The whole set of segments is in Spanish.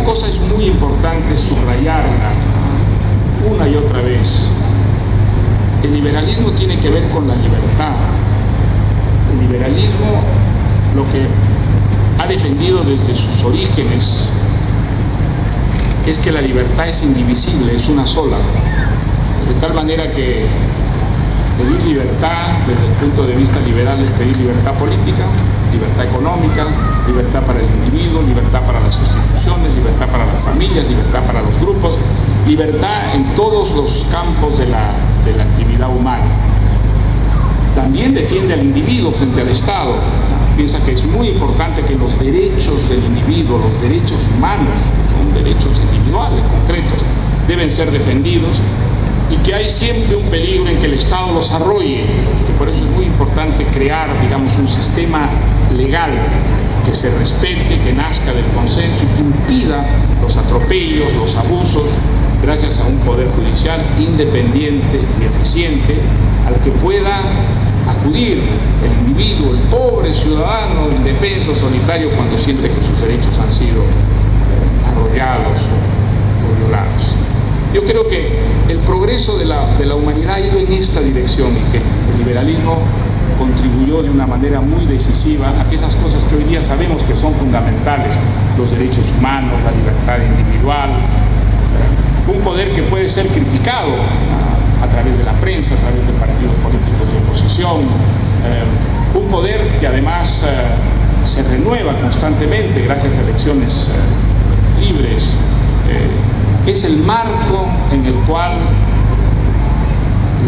cosa es muy importante subrayarla una y otra vez. El liberalismo tiene que ver con la libertad. El liberalismo lo que ha defendido desde sus orígenes es que la libertad es indivisible, es una sola. De tal manera que pedir libertad desde el punto de vista liberal es pedir libertad política, libertad económica, libertad para el individuo, libertad para las instituciones, libertad para las familias, libertad para los grupos, libertad en todos los campos de la actividad humana. También defiende al individuo frente al Estado. Piensa que es muy importante que los derechos del individuo, los derechos humanos, que son derechos individuales, concretos, deben ser defendidos, y que hay siempre un peligro en que el Estado los arrolle, que por eso es muy importante crear, digamos, un sistema legal que se respete, que nazca del consenso y que impida los atropellos, los abusos, gracias a un poder judicial independiente y eficiente al que pueda acudir el individuo, el pobre ciudadano indefenso, solitario, cuando siente que sus derechos han sido arrollados o violados. Yo creo que el progreso de la humanidad ha ido en esta dirección y que el liberalismo contribuyó de una manera muy decisiva a que esas cosas que hoy día sabemos que son fundamentales, los derechos humanos, la libertad individual, un poder que puede ser criticado a través de la prensa, a través de partidos políticos de oposición, un poder que además se renueva constantemente gracias a elecciones libres. Es el marco en el cual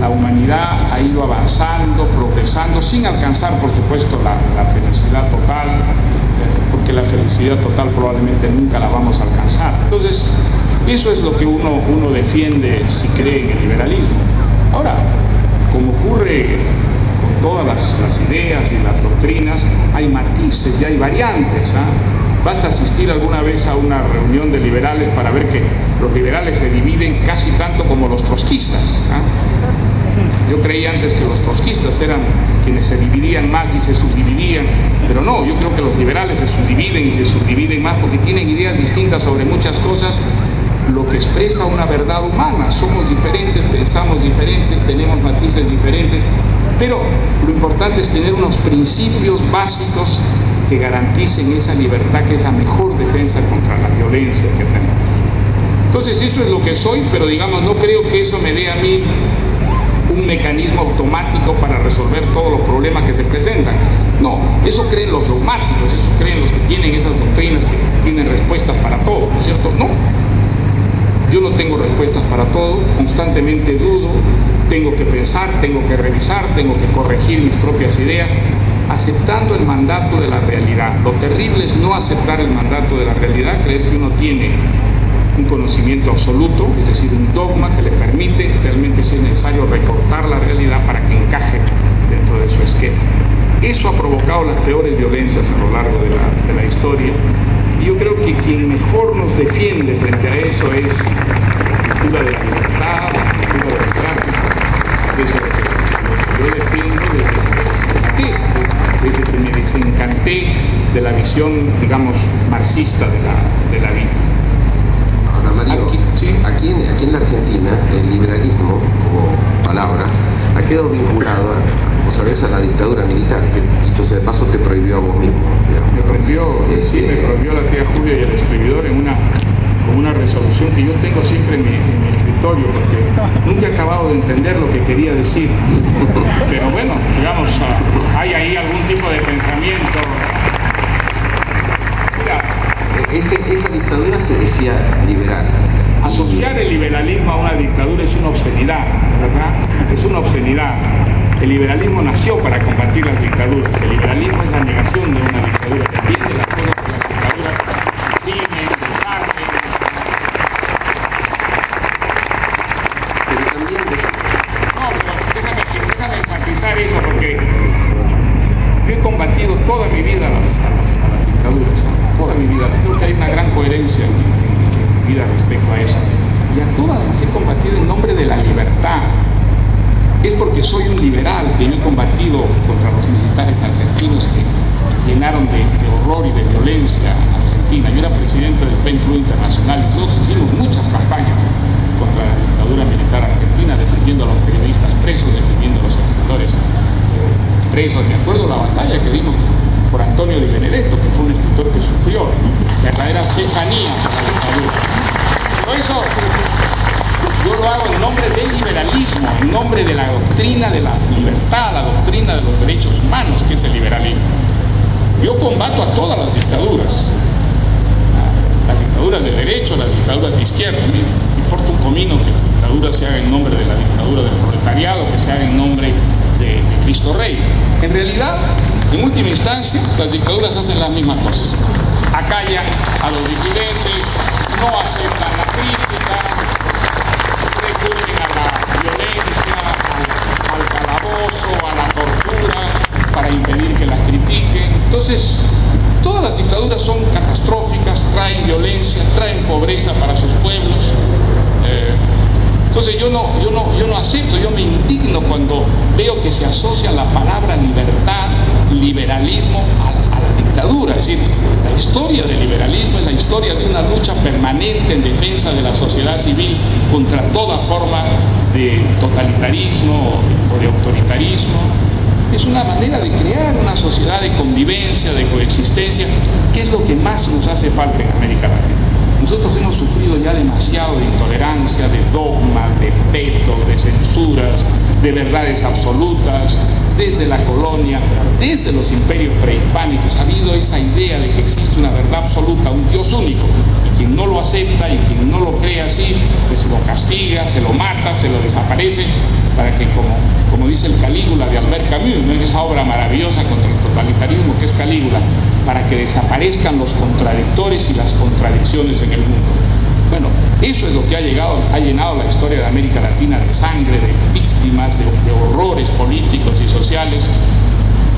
la humanidad ha ido avanzando, progresando, sin alcanzar, por supuesto, la felicidad total, porque la felicidad total probablemente nunca la vamos a alcanzar. Entonces, eso es lo que uno defiende si cree en el liberalismo. Ahora, como ocurre con todas las ideas y las doctrinas, hay matices y hay variantes, Basta asistir alguna vez a una reunión de liberales para ver que los liberales se dividen casi tanto como los trotskistas. Yo creía antes que los trotskistas eran quienes se dividían más y se subdividían, pero no, yo creo que los liberales se subdividen y se subdividen más porque tienen ideas distintas sobre muchas cosas, lo que expresa una verdad humana. Somos diferentes, pensamos diferentes, tenemos matices diferentes, pero lo importante es tener unos principios básicos que garanticen esa libertad, que es la mejor defensa contra la violencia que tenemos. Entonces eso es lo que soy, pero digamos, no creo que eso me dé a mí un mecanismo automático para resolver todos los problemas que se presentan. No, eso creen los dogmáticos, eso creen los que tienen esas doctrinas que tienen respuestas para todo, ¿no es cierto? No, yo no tengo respuestas para todo, constantemente dudo, tengo que pensar, tengo que revisar, tengo que corregir mis propias ideas, aceptando el mandato de la realidad. Lo terrible es no aceptar el mandato de la realidad, creer que uno tiene un conocimiento absoluto, es decir, un dogma que le permite realmente, si es necesario, recortar la realidad para que encaje dentro de su esquema. Eso ha provocado las peores violencias a lo largo de la historia, y yo creo que quien mejor nos defiende frente a eso es la cultura de la libertad, la cultura democrática, desde lo que yo defiendo desde que me desencanté de la visión, digamos, marxista de la vida. Ahora, Mario, aquí en la Argentina, el liberalismo como palabra ha quedado vinculado a la dictadura militar, que dicho sea de paso te prohibió a vos mismo. Me prohibió la tía Julia y el escribidor con una resolución que yo tengo siempre en mi escritorio, porque nunca he acabado de entender lo que quería decir. Pero bueno, digamos, hay ahí algún tipo de pensamiento. Mira, esa dictadura se decía liberal. Asociar el liberalismo a una dictadura es una obscenidad, ¿verdad? Es una obscenidad. El liberalismo nació para combatir las dictaduras. El liberalismo es la negación de una dictadura, defiende las cosas que las dictaduras suprimen, desarmen. Pero también No, pero déjame enfatizar eso, porque yo he combatido toda mi vida a las dictaduras, toda mi vida. Creo que hay una gran coherencia en mi vida respecto a eso. Y a todas las he combatido en nombre de la libertad. Es porque soy un liberal que yo he combatido contra los militares argentinos que llenaron de horror y de violencia a Argentina. Yo era presidente presidente del PEN Club Internacional. Nosotros hicimos muchas campañas contra la dictadura militar argentina, defendiendo a los periodistas presos, defendiendo a los escritores presos. Me acuerdo la batalla que dimos por Antonio Di Benedetto, que fue un escritor que sufrió verdaderas pesanías por la dictadura. Por eso yo lo hago en nombre del liberalismo, en nombre de la doctrina de la libertad, la doctrina de los derechos humanos, que es el liberalismo. Yo combato a todas las dictaduras de derecho, las dictaduras de izquierda. Me importa un comino que la dictadura se haga en nombre de la dictadura del proletariado, que se haga en nombre de Cristo Rey. En realidad, en última instancia, las dictaduras hacen las mismas cosas. Acallan a los disidentes, no aceptan la crítica, recurren a la violencia, al calabozo, a la tortura, para impedir que las critiquen. Entonces, todas las dictaduras son catastróficas, traen violencia, traen pobreza para sus pueblos. Entonces yo no acepto, yo me indigno cuando veo que se asocia la palabra libertad, liberalismo a la dictadura. Es decir, la historia del liberalismo es la historia de una lucha permanente en defensa de la sociedad civil contra toda forma de totalitarismo o de autoritarismo. Es una manera de crear una sociedad de convivencia, de coexistencia, que es lo que más nos hace falta en América Latina. Nosotros hemos sufrido ya demasiado de intolerancia, de dogmas, de vetos, de censuras, de verdades absolutas, desde la colonia, desde los imperios prehispánicos. Ha habido esa idea de que existe una verdad absoluta, un Dios único, y quien no lo acepta y quien no lo cree así, pues se lo castiga, se lo mata, se lo desaparece, para que, como dice el Calígula de Albert Camus, ¿no?, en esa obra maravillosa contra el totalitarismo que es Calígula, para que desaparezcan los contradictores y las contradicciones en el mundo. Bueno, eso es lo que ha llenado la historia de América Latina de sangre, de víctimas, de horrores políticos y sociales.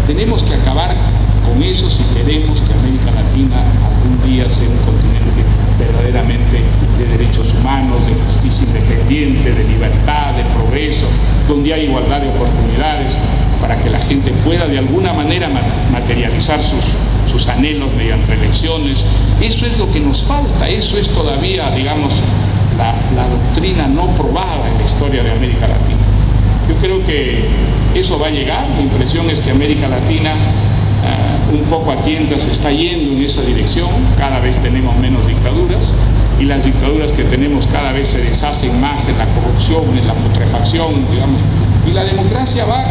Tenemos que acabar con eso si queremos que América Latina algún día sea un continente verdaderamente de derechos humanos, de justicia independiente, de libertad, de progreso, donde hay igualdad de oportunidades, para que la gente pueda de alguna manera materializar sus anhelos mediante elecciones. Eso es lo que nos falta, eso es todavía, digamos, la doctrina no probada en la historia de América Latina. Yo creo que eso va a llegar. La impresión es que América Latina un poco a tientas está yendo en esa dirección. Cada vez tenemos menos dictaduras y las dictaduras que tenemos cada vez se deshacen más en la corrupción, en la putrefacción, digamos, y la democracia va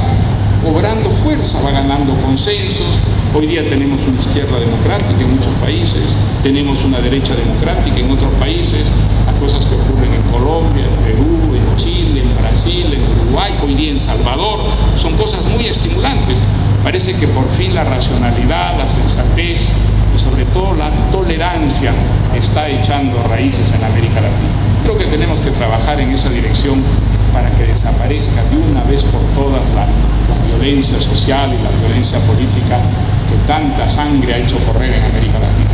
cobrando fuerza, va ganando consensos. Hoy día tenemos una izquierda democrática en muchos países, tenemos una derecha democrática en otros países, las cosas que ocurren en Colombia, en Perú, en Chile, en Brasil, en Uruguay, hoy día en Salvador, son cosas muy estimulantes. Parece que por fin la racionalidad, la sensatez y sobre todo la tolerancia está echando raíces en América Latina. Creo que tenemos que trabajar en esa dirección para que desaparezca de una vez por todas la violencia social y la violencia política que tanta sangre ha hecho correr en América Latina.